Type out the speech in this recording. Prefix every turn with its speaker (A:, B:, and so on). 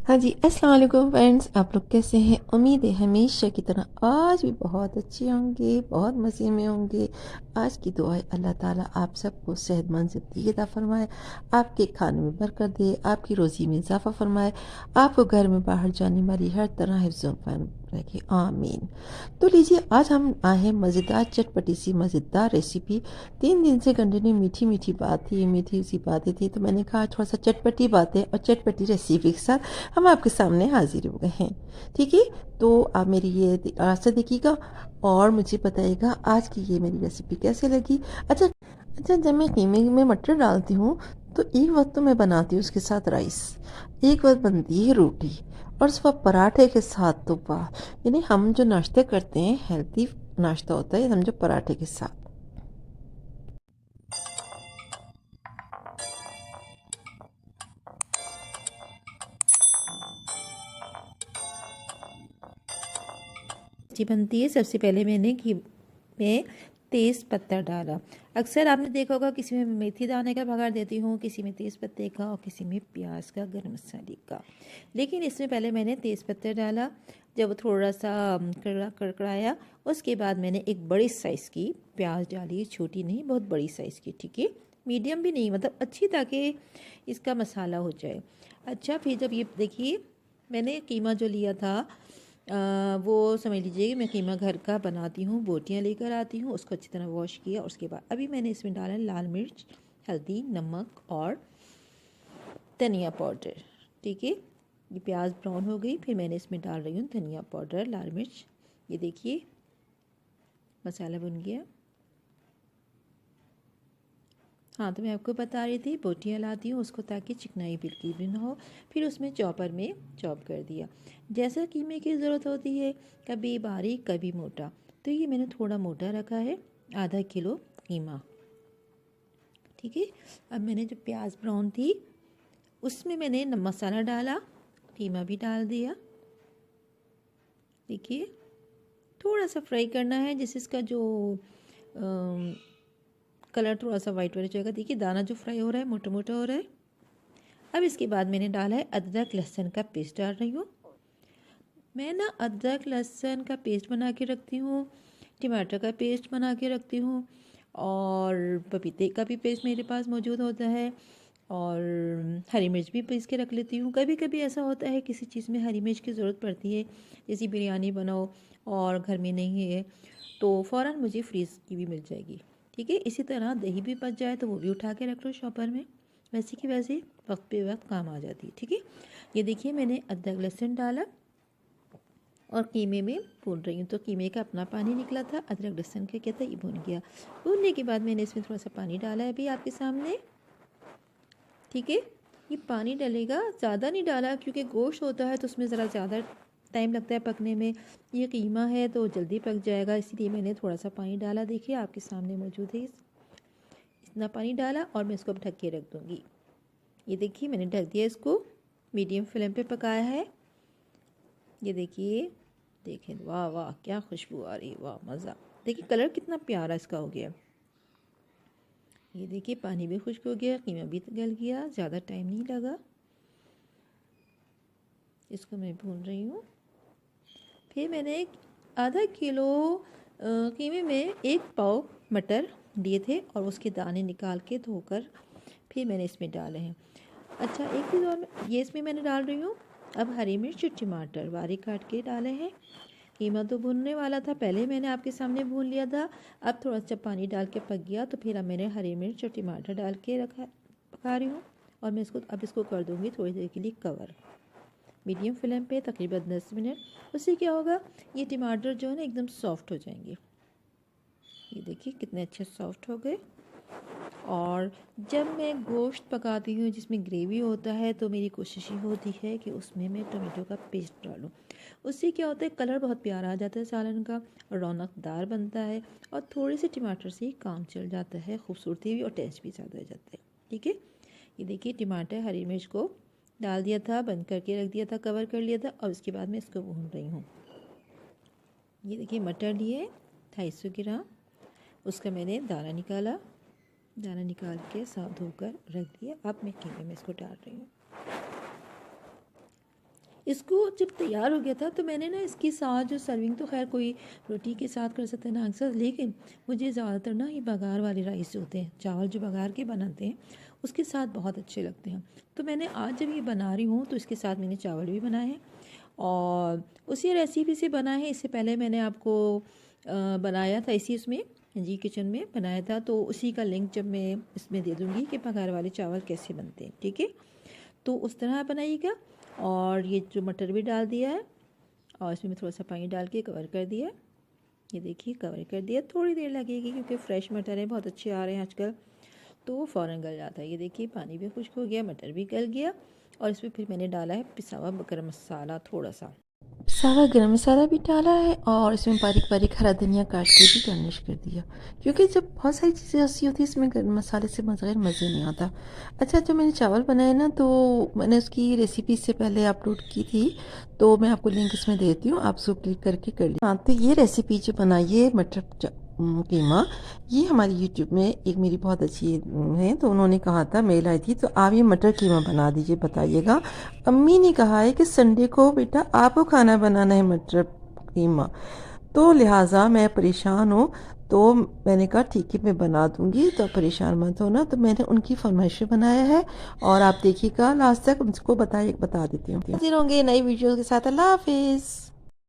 A: हाँ जी, अस्सलाम वालेकुम फ्रेंड्स। आप लोग कैसे हैं? उम्मीद है हमेशा की तरह आज भी बहुत अच्छे होंगे, बहुत मज़े में होंगे। आज की दुआ है अल्लाह ताला आप सबको सेहतमंद ज़िंदगी अता फ़रमाए, आपके खाने में बरकत दे, आपकी रोज़ी में इज़ाफ़ा फ़रमाए, आपको घर में बाहर जाने वाली हर तरह हिफ़्ज़-ओ-फ़न रखे, आमीन। तो लीजिए आज हम आए हैं मज़ेदार चटपटी सी मज़ेदार रेसिपी। 3 दिन से कंटिन्यू मीठी-मीठी बात थी, मीठी सी बातें थी, तो मैंने कहा थोड़ा-सा चटपटी बातें और चटपटी रेसिपी के साथ हम आपके सामने हाजिर हो गए हैं। ठीक है, तो आप मेरी ये आशा देखिएगा और मुझे बताइएगा आज की ये मेरी रेसिपी कैसे लगी। अच्छा, जब मैं कीमे में मटर डालती हूँ तो एक वक्त तो मैं बनाती हूँ उसके साथ राइस, एक वक्त बनती है रोटी और सुबह पराठे के साथ तो वाह। यानी हम जो नाश्ता करते हैं हेल्थी नाश्ता होता है समझो पराठे के साथ।
B: सब्जी बनती है। सबसे पहले मैंने घी में तेज़ पत्ता डाला। अक्सर आपने देखा होगा किसी में मेथी दाने का बघार देती हूँ, किसी में तेज़ पत्ते का और किसी में प्याज का, गरम मसाले का। लेकिन इसमें पहले मैंने तेज़ पत्ता डाला। जब वो थोड़ा सा कड़कड़ाया उसके बाद मैंने एक बड़ी साइज़ की प्याज डाली, छोटी नहीं बहुत बड़ी साइज़ की, ठीक है, मीडियम भी नहीं, मतलब अच्छी, ताकि इसका मसाला हो जाए। अच्छा, फिर जब ये देखिए मैंने कीमा जो लिया था वो समझ लीजिए कि मैं कीमा घर का बनाती हूँ, बोटियाँ लेकर आती हूँ, उसको अच्छी तरह वॉश किया और उसके बाद अभी मैंने इसमें डाला लाल मिर्च, हल्दी, नमक और धनिया पाउडर। ठीक है, ये प्याज ब्राउन हो गई, फिर मैंने इसमें डाल रही हूँ धनिया पाउडर, लाल मिर्च। ये देखिए मसाला बन गया। हाँ, तो मैं आपको बता रही थी बोटियाँ लाती हूँ उसको ताकि चिकनाई बिल्कुल भी ना हो। फिर उसमें चॉपर में चॉप कर दिया, जैसा कीमे की ज़रूरत होती है, कभी बारीक कभी मोटा। तो ये मैंने थोड़ा मोटा रखा है, आधा किलो कीमा। ठीक है, अब मैंने जो प्याज ब्राउन थी उसमें मैंने मसाला डाला, कीमा भी डाल दिया। देखिए थोड़ा सा फ्राई करना है जिससे इसका जो कलर थोड़ा सा वाइट वाइट हो जाएगा। देखिए दाना जो फ्राई हो रहा है मोटा मोटा हो रहा है। अब इसके बाद मैंने डाला है अदरक लहसुन का पेस्ट डाल रही हूँ। मैं ना अदरक लहसुन का पेस्ट बना के रखती हूँ, टमाटर का पेस्ट बना के रखती हूँ और पपीते का भी पेस्ट मेरे पास मौजूद होता है और हरी मिर्च भी पीस के रख लेती हूँ। कभी कभी ऐसा होता है किसी चीज़ में हरी मिर्च की ज़रूरत पड़ती है, जैसे बिरयानी बनाओ और घर में नहीं है तो फ़ौरन मुझे फ्रीज़ की भी मिल जाएगी। ठीक है, इसी तरह दही भी बच जाए तो वो भी उठा के रख लो शॉपर में, वैसे की वैसे वक्त पे वक्त काम आ जाती है। ठीक है, ये देखिए मैंने अदरक लहसुन डाला और कीमे में भून रही हूँ, तो कीमे का अपना पानी निकला था, अदरक लहसुन का क्या था ये भून गया। भूनने के बाद मैंने इसमें थोड़ा सा पानी डाला है अभी आपके सामने। ठीक है, ये पानी डलेगा, ज़्यादा नहीं डाला क्योंकि गोश्त होता है तो उसमें ज़रा ज़्यादा टाइम लगता है पकने में, ये कीमा है तो जल्दी पक जाएगा, इसीलिए मैंने थोड़ा सा पानी डाला। देखिए आपके सामने मौजूद है, इतना पानी डाला और मैं इसको अब ढक के रख दूँगी। ये देखिए मैंने ढक दिया, इसको मीडियम फ्लेम पे पकाया है। ये देखिए, देखें, वाह वाह क्या खुशबू आ रही है, वाह मज़ा। देखिए कलर कितना प्यारा इसका हो गया। ये देखिए पानी भी खुश्क हो गया, कीमा भी गल गया, ज़्यादा टाइम नहीं लगा। इसको मैं भून रही हूँ। फिर मैंने एक आधा किलो कीमे में 1 पाव मटर लिए थे और उसके दाने निकाल के धोकर फिर मैंने इसमें डाले हैं। अच्छा, एक चीज़ और ये इसमें मैंने डाल रही हूँ, अब हरी मिर्च और टमाटर बारीक काट के डाले हैं। कीमा तो भूनने वाला था, पहले मैंने आपके सामने भून लिया था। अब थोड़ा सा पानी डाल के पक गया तो फिर अब मैंने हरी मिर्च और टमाटर डाल के रखा, पका रही हूँ और मैं इसको कर दूँगी थोड़ी देर के लिए कवर, मीडियम फ्लेम पे तकरीबन 10 मिनट। उससे क्या होगा, ये टमाटर जो है ना एकदम सॉफ्ट हो जाएंगे। ये देखिए कितने अच्छे सॉफ्ट हो गए। और जब मैं गोश्त पकाती हूँ जिसमें ग्रेवी होता है तो मेरी कोशिश ये होती है कि उसमें मैं टमाटो का पेस्ट डालूँ। उससे क्या होता है, कलर बहुत प्यारा आ जाता है सालन का, रौनकदार बनता है और थोड़े से टमाटर से ही काम चल जाता है, खूबसूरती भी और टेस्ट भी ज़्यादा हो जाता है। ठीक है, ये देखिए टमाटर हरी मिर्च को डाल दिया था, बंद करके रख दिया था, कवर कर लिया था और उसके बाद मैं इसको भून रही हूँ। ये देखिए मटर लिए 250 ग्राम, उसका मैंने दाना निकाला, दाना निकाल के साफ धोकर रख दिया। अब मैं कीमे में इसको डाल रही हूँ। इसको जब तैयार हो गया था तो मैंने ना इसके साथ जो सर्विंग तो खैर कोई रोटी के साथ कर सकते हैं नान के साथ, लेकिन मुझे ज़्यादातर ना ये बघार वाले राइस जो होते हैं, चावल जो बघार के बनाते हैं उसके साथ बहुत अच्छे लगते हैं। तो मैंने आज जब ये बना रही हूँ तो इसके साथ मैंने चावल भी बनाए हैं और उसी रेसिपी से बना है। इससे पहले मैंने आपको बनाया था इसी उसमें जी किचन में बनाया था, तो उसी का लिंक जब मैं इसमें दे दूँगी कि बघार वाले चावल कैसे बनते हैं, ठीक है। तो उस तरह बनाइएगा। और ये जो मटर भी डाल दिया है और इसमें थोड़ा सा पानी डाल के कवर कर दिया। ये देखिए कवर कर दिया, थोड़ी देर लगेगी क्योंकि फ्रेश मटर है, बहुत अच्छे आ रहे हैं आजकल, तो वो फ़ौरन गल जाता है। ये देखिए पानी भी खुश्क हो गया, मटर भी गल गया और इसमें फिर मैंने डाला है पिसा हुआ गरम मसाला थोड़ा सा।
A: सावा गरम मसाला भी डाला है और इसमें बारीक बारीक हरा धनिया काट के भी गार्निश कर दिया, क्योंकि जब बहुत सारी चीज़ें ऐसी होती है इसमें गरम मसाले से बगैर मज़े नहीं आता। अच्छा, जो मैंने चावल बनाए ना, तो मैंने उसकी रेसिपी इससे पहले अपलोड की थी, तो मैं आपको लिंक इसमें देती हूँ, आप उसको क्लिक करके कर लीजिए। हाँ, तो ये रेसिपी जो बनाइए मटर कीमा, ये हमारी यूट्यूब में एक मेरी बहुत अच्छी है, तो उन्होंने कहा था, मेल आई थी, तो आप ये मटर कीमा बना दीजिए, बताइएगा। अम्मी ने कहा है कि संडे को बेटा आपको खाना बनाना है मटर कीमा, तो लिहाजा मैं परेशान हूँ, तो मैंने कहा ठीक है मैं बना दूँगी, तो परेशान मत होना। तो मैंने उनकी फरमाइश पे बनाया है और आप देखिएगा लास्ट तक, उनको बता देती हूँ। हाजिर होंगे नई वीडियो के साथ। अल्लाह हाफिज़।